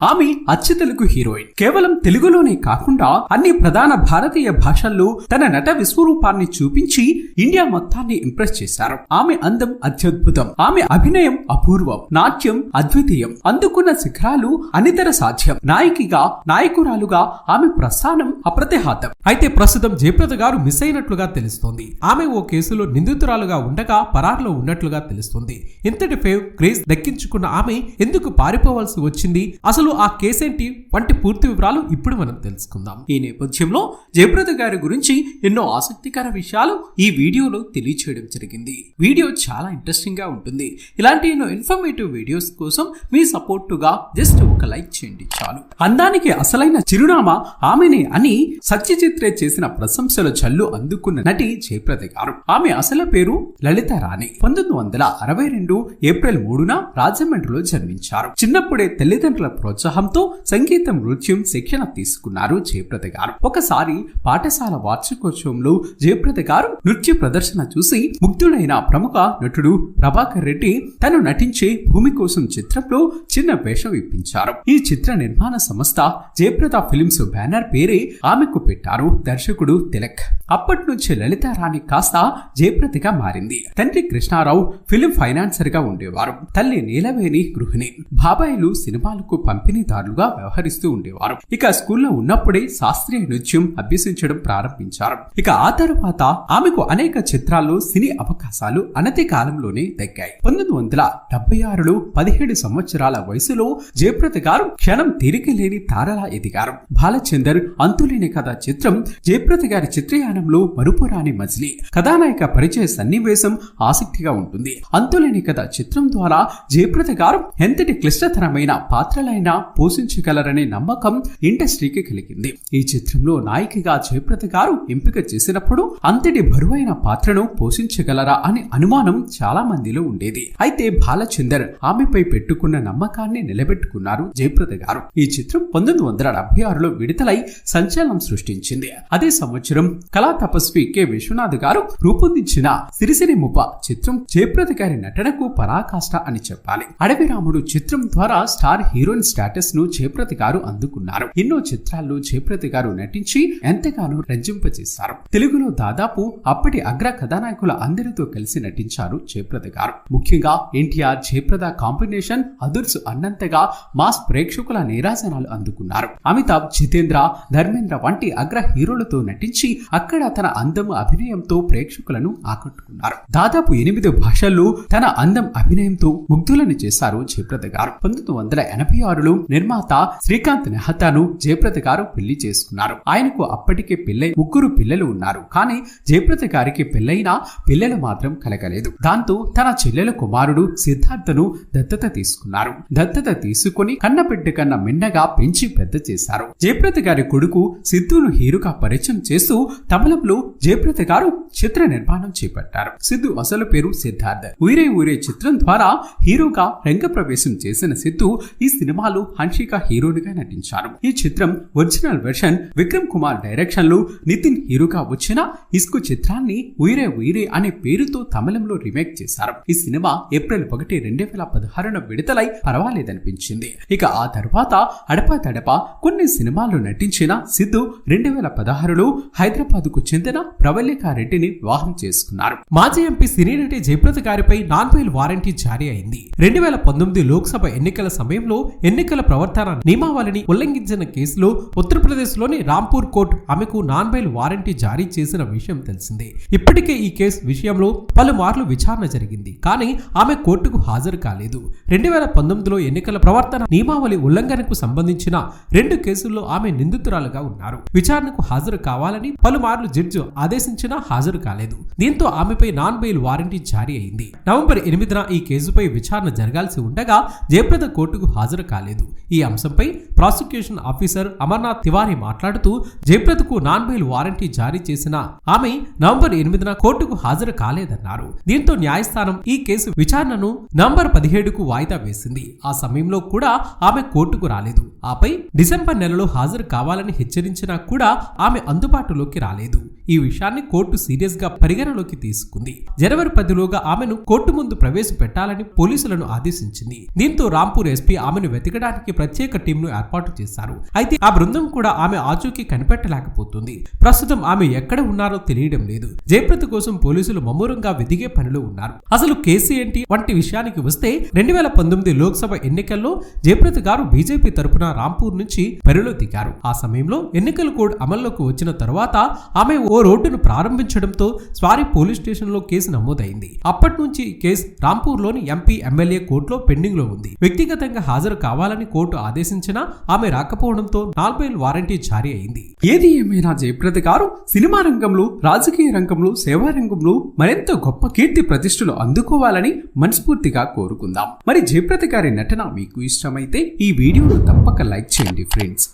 ఆమె అచ్చ తెలుగు హీరోయిన్. కేవలం తెలుగులోనే కాకుండా అన్ని ప్రధాన భారతీయ భాషల్లో తన నట విశ్వరూపాన్ని చూపించి ఇండియా మొత్తాన్ని ఇంప్రెస్ చేశారు. ఆమె అందం అత్యద్భుతం, ఆమె అభినయం అపూర్వం, నాట్యం అద్వితీయం, అందుకున్న శిఖరాలు అనితర సాధ్యం. నాయకిగా నాయకురాలుగా ఆమె ప్రస్థానం అప్రతిహాతం. అయితే ప్రస్తుతం జయప్రద గారు మిస్ అయినట్లుగా తెలుస్తోంది. ఆమె ఓ కేసులో నిందితురాలుగా ఉండగా పరారులో ఉన్నట్లుగా తెలుస్తుంది. ఇంతటి ఫేవ్ క్రేజ్ దక్కించుకున్న ఆమె ఎందుకు పారిపోవాల్సి వచ్చింది, అసలు ఆ కేసేంటి వంటి పూర్తి వివరాలు ఇప్పుడు మనం తెలుసుకుందాం. ఈ నేపథ్యంలో జయప్రద గారి గురించి ఎన్నో ఆసక్తికర విషయాలు ఈ వీడియోలో తెలియచేయడం జరిగింది. వీడియో చాలా ఇంట్రెస్టింగ్ గా ఉంటుంది. ఇలాంటి ఎన్నో ఇన్ఫర్మేటివ్ వీడియోస్ కోసం మీ సపోర్టుగా జస్ట్ ఒక లైక్ చేయండి చాలు. అందానికి అసలైన చిరునామా ఆమెనే అని సత్యజిత్రే చేసిన ప్రశంసల జల్లు అందుకున్న నటి జయప్రద గారు. ఆమె అసలు పేరు లలిత రాణి. 1962 ఏప్రిల్ 3న రాజమండ్రిలో జన్మించారు. చిన్నప్పుడే తల్లిదండ్రుల ప్రోత్సాహంతో సంగీతం, నృత్యం శిక్షణ తీసుకున్నారు జయప్రద గారు. ఒకసారి పాఠశాల వార్షికోత్సవంలో జయప్రద గారు నృత్య ప్రదర్శన చూసి ముగ్ధుడైన ప్రముఖ నటుడు ప్రభాకర్ రెడ్డి తను నటించే భూమి కోసం చిత్రంలో చిన్న వేషం ఇప్పించారు. ఈ చిత్ర నిర్మాణ సంస్థ జయప్రద ఫిలిమ్స్ బ్యానర్ పేరే ఆమెకు పెట్టారు దర్శకుడు తిలక్. అప్పటి నుంచి లలిత రాణి కాస్త జయప్రదగా మారింది. తండ్రి కృష్ణారావు ఫిలిం ఫైనాన్సర్ గా ఉండేవారు. తల్లి నీలవేణి గృహిణి. బాబాయిలు సినిమాలకు పంపిణీదారులుగా వ్యవహరిస్తూ ఉండేవారు. ఇక స్కూల్లో ఉన్నప్పుడే శాస్త్రీయ నృత్యం అభ్యసించడం ప్రారంభించారు. ఇక ఆ తర్వాత ఆమెకు అనేక చిత్రాల్లో సినీ అవకాశాలు అనతి కాలంలోనే దక్కాయి. 1976లో 17 సంవత్సరాల వయసులో జయప్రద గారు క్షణం తీరిక లేని తారలా ఎదిగారు. బాలచందర్ అంతులేని కథ చిత్రం జయప్రద గారి చిత్రయానంలో మరుపురాని మజిలీ. కథానాయక పరిచయ సన్నివేశం ఆసక్తిగా ఉంటుంది. అంతులేని కథ చిత్రం ద్వారా జయప్రద గారు ఎంతటి క్లిష్టతరమైన పాత్రలైనా పోషించగలరనే నమ్మకం ఇండస్ట్రీకి కలిగింది. ఈ చిత్రంలో నాయికగా జయప్రద గారు ఎంపిక చేసినప్పుడు అంతటి బరువైన పాత్రను పోషించగలరా అనే అనుమానం చాలా మందిలో ఉండేది. అయితే బాలచందర్ ఆమెపై పెట్టుకున్న నమ్మకాన్ని నిలబెట్టుకున్నారు జయప్రద గారు. ఈ చిత్రం 1976లో విడుదలై సంచలనం సృష్టించింది. అదే సంవత్సరం కళా తపస్వి కె విశ్వనాథ్ గారు రూపొందించిన సిరిసిరి ముప్ప చిత్రం జయప్రద గారి నటనకు పరాకాష్ట అని చెప్పాలి. అడవి రాముడు చిత్రం ద్వారా స్టార్ హీరోయిన్ స్టేటస్ ను జయప్రద గారు అందుకున్నారు. ఎన్నో చిత్రాల్లో జయప్రద గారు నటించి ఎంతగానో రంజింపజేశారు. తెలుగులో దాదాపు అప్పటి అగ్ర కథానాయకుల అందరితో కలిసి నటించారు జయప్రద గారు. ముఖ్యంగా ఎన్టీఆర్ జయప్రద కాంబినేషన్ అదుర్స్ అన్నంతగా మాస్ ప్రేక్షకుల నీరాజనాలు అందుకున్నారు. అమితాబ్, జితేంద్ర, ధర్మేంద్ర వంటి అగ్ర హీరోలతో నటించి అక్కడ తన అందం, అభినయంతో ప్రేక్షకులను ఆకట్టుకున్నారు. దాదాపు 8 భాషల్లో తన అందం, అభినయంతో ముగ్ధులను చేశారు జయప్రద గారు. 1986లో నిర్మాత శ్రీకాంత్ నెహతాను జయప్రద గారు పెళ్లి చేసుకున్నారు. ఆయనకు అప్పటికే పెళ్లై 3 పిల్లలు ఉన్నారు. కానీ జయప్రద గారికి పెళ్లైనా పిల్లలు మాత్రం కలగలేదు. దాంతో తన చెల్లెల కుమారుడు సిద్ధార్థను దత్తత తీసుకున్నారు. దత్తత తీసుకుని కన్నబిడ్డ కన్నా మిన్నగా పెంచి పెద్ద చేశారు. జయప్రద గారి కొడుకు సిద్ధును హీరోగా పరిచయం చేస్తూ తమిళంలో జయప్రద గారు చిత్ర నిర్మాణం చేపట్టారు. సిద్ధు అసలు పేరు సిద్ధార్థ్. ఊరే ఊరే చిత్రం ద్వారా హీరోగా రంగప్రవేశం చేసిన సిద్ధు ఈ సినిమాలో హన్షిక హీరోనిగా నటించారు. ఈ చిత్రం original version Vikram Kumar direction లో నితిన్ హీరోగా వచ్చిన ఇస్కు చిత్రాన్ని ఉయిరే ఉయిరే అనే పేరుతో తమిళంలో రీమేక్ చేశారు. ఈ సినిమా ఏప్రిల్ 1, 2016న విడుదలై పర్వాలేదనిపించింది. ఇక ఆ తర్వాత అడపా తడపా కొన్ని సినిమాల్లో నటించిన సిద్ధు 2016లో హైదరాబాద్ కు చెందిన ప్రవల్లికారెడ్డిని వివాహం చేసుకున్నారు. మాజీ ఎంపీ సినీ నటి జయప్రద గారిపై నాన్ బెయిల్ వారెంటీ జారీ అయింది. 2019 లోక్సభ ఎన్నికల సమయంలో ఎన్నికల ప్రవర్తన నియమావళిని ఉల్లంఘించిన కేసులో ఉత్తరప్రదేశ్ లోని రాంపూర్ కోర్టు ఆమెకు నాన్ బెయిల్ వారెంటీ జారీ చేసిన విషయం తెలిసిందే. ఇప్పటికే ఈ కేసు విషయంలో పలుమార్లు విచారణ జరిగింది. కానీ ఆమె కోర్టుకు హాజరు కాలేదు. 2019లో ఎన్నికల ప్రవర్తన నియమావళి ఉల్లంఘనకు సంబంధించిన 2 కేసుల్లో ఆమె నిందితురాలుగా ఉన్నారు. విచారణకు హాజరు కావాలని పలుమార్లు జడ్జి ఆదేశించినా హాజరు కాలేదు. దీంతో ఆమెపై నాన్ బెయిల్ వారెంటీ జారీ అయింది. నవంబర్ 8న ఈ కేసుపై విచారణ జరగాల్సి ఉండగా జయప్రద కోర్టుకు హాజరు కాలేదు. ఈ అంశంపై ప్రాసిక్యూషన్ ఆఫీసర్ అమర్నాథ్ తివారీ మాట్లాడుతూ జయప్రదకు నాన్ బెయిల్ వారెంటీ జారీ చేసిన ఆమె నవంబర్ 8న కోర్టుకు హాజరు కాలేదన్నారు. దీంతో న్యాయస్థానం ఈ కేసు విచారణను నవంబర్ 17కు వాయిదా వేసింది. ఆ సమయంలో కూడా ఆమె కోర్టుకు రాలేదు. ఆపై డిసెంబర్ నెలలో హాజరు కావాలని హెచ్చరించినా కూడా ఆమె అందుబాటులోకి రాలేదు. ఈ విషయాన్ని కోర్టు సీరియస్ గా పరిగణలోకి తీసుకుంది. జనవరి 10లోగా ఆమెను కోర్టు ముందు ప్రవేశపెట్టాలని పోలీసులను ఆదేశించింది. దీంతో రాంపూర్ ఎస్పీ ఆమెను వెతకడానికి వెతకడానికి ప్రత్యేక టీంను ఏర్పాటు చేశారు. అయితే ఆ బృందం కూడా ఆమె ఆచూకీ కనిపెట్టలేకపోతుంది. ప్రస్తుతం ఆమె ఎక్కడ ఉన్నారో తెలియడం లేదు. జయప్రద కోసం పోలీసులు ముమ్మరంగా వెదిగే పనిలో ఉన్నారు. అసలు కేసు ఏంటి వంటి విషయానికి వస్తే 2019 లోక్సభ ఎన్నికల్లో జయప్రద గారు బీజేపీ తరపున రాంపూర్ నుంచి బరిలో దిగారు. ఆ సమయంలో ఎన్నికల కోడ్ అమల్లోకి వచ్చిన తర్వాత ఆమె ఓ రోడ్డును ప్రారంభించడంతో స్వారీ పోలీస్ స్టేషన్ లో కేసు నమోదైంది. అప్పటి నుంచి కేసు రాంపూర్ లోని ఎంపీ ఎమ్మెల్యే కోర్టులో పెండింగ్ లో ఉంది. వ్యక్తిగతంగా హాజరు కావాలని కోర్టు ఆదేశించినా ఆమె రాకపోవడంతో 4 బెయిల్ వారెంటీ జారీ అయింది. ఏది ఏమైనా జయప్రద గారు సినిమా రంగంలో, రాజకీయ రంగంలో, సేవా రంగంలో మరింత గొప్ప కీర్తి ప్రతిష్టలు అందుకోవాలని మనస్ఫూర్తిగా కోరుకుందాం. మరి జయప్రద గారి నటన మీకు ఇష్టమైతే ఈ వీడియోను తప్పక లైక్ చేయండి ఫ్రెండ్స్.